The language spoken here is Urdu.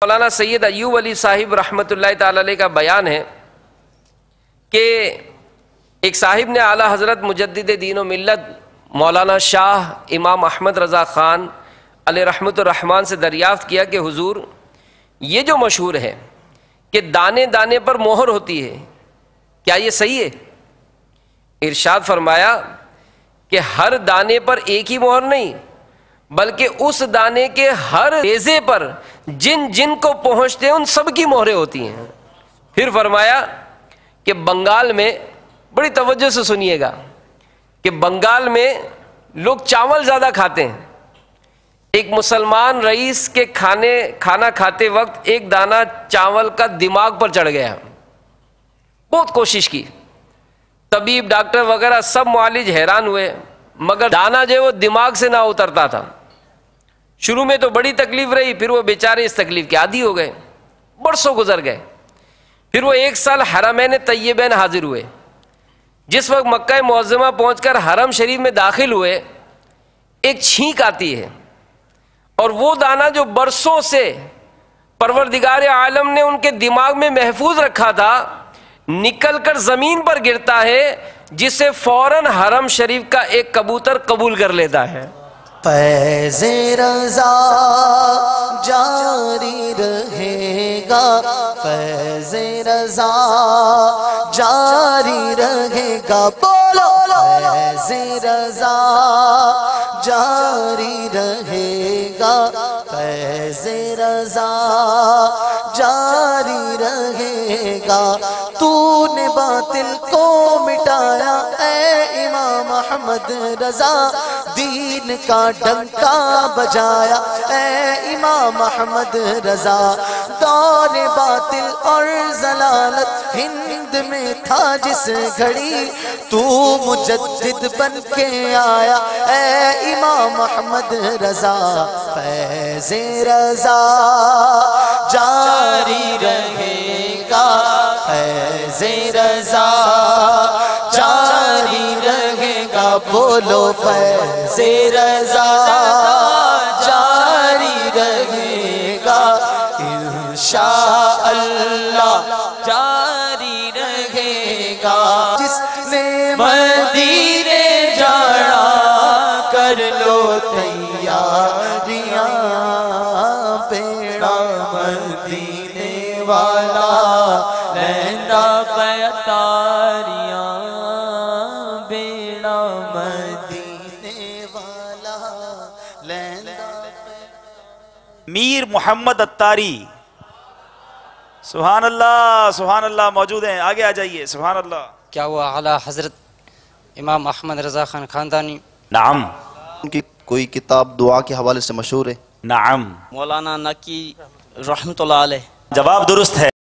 مولانا سید ایوب علی صاحب رحمۃ اللہ تعالی علیہ کا بیان ہے کہ ایک صاحب نے اعلیٰ حضرت مجدد دین و ملت مولانا شاہ امام احمد رضا خان علیہ رحمۃ الرحمن سے دریافت کیا کہ حضور یہ جو مشہور ہے کہ دانے دانے پر مہر ہوتی ہے، کیا یہ صحیح ہے؟ ارشاد فرمایا کہ ہر دانے پر ایک ہی مہر نہیں، بلکہ اس دانے کے ہر ریزے پر جن جن کو پہنچتے ہیں ان سب کی مہریں ہوتی ہیں۔ پھر فرمایا کہ بنگال میں، بڑی توجہ سے سنیے گا، کہ بنگال میں لوگ چاول زیادہ کھاتے ہیں۔ ایک مسلمان رئیس کے کھانا کھاتے وقت ایک دانہ چاول کا دماغ پر چڑھ گیا، بہت کوشش کی، طبیب ڈاکٹر وغیرہ سب معالج حیران ہوئے، مگر دانہ جو ہے وہ دماغ سے نہ اترتا تھا۔ شروع میں تو بڑی تکلیف رہی، پھر وہ بیچارے اس تکلیف کے عادی ہو گئے، برسوں گزر گئے۔ پھر وہ 1 سال حرمین طیبین حاضر ہوئے۔ جس وقت مکہ معظمہ پہنچ کر حرم شریف میں داخل ہوئے، ایک چھینک آتی ہے، اور وہ دانہ جو برسوں سے پروردگار عالم نے ان کے دماغ میں محفوظ رکھا تھا، نکل کر زمین پر گرتا ہے، جسے فوراً حرم شریف کا ایک کبوتر قبول کر لیتا ہے۔ فیض رضا جاری رہے گا، فیض رضا جاری رہے گا، بولو فیض رضا جاری رہے گا، فیض رضا جاری رہے گا۔ تو نے باطل کو مٹایا اے امام احمد رضا، دین کا ڈنکا بجایا اے امام احمد رضا۔ دور باطل اور ضلالت ہند میں تھا جس گھڑی، تو مجدد بن کے آیا اے امام احمد رضا۔ فیض رضا جاری رہے گا، فیض رضا جاری رہے گا، بولو فیض رضا جاری رہے گا، انشاءاللہ جاری رہے گا۔ جس نے مدینے جانا کر لو تیاریاں، بیڑا مدینے والا لینا پیتاریاں، بیڑا مدینے والا لینا۔ میر محمد اتاری، سبحان اللہ موجود ہیں، آگے آ جائیے۔ سبحان اللہ۔ کیا وہ اعلیٰ حضرت امام احمد رضا خان خاندانی؟ نعم۔ ان کی کوئی کتاب دعا کے حوالے سے مشہور ہے؟ نعم۔ مولانا نقی رحمۃ اللہ علیہ۔ جواب درست ہے۔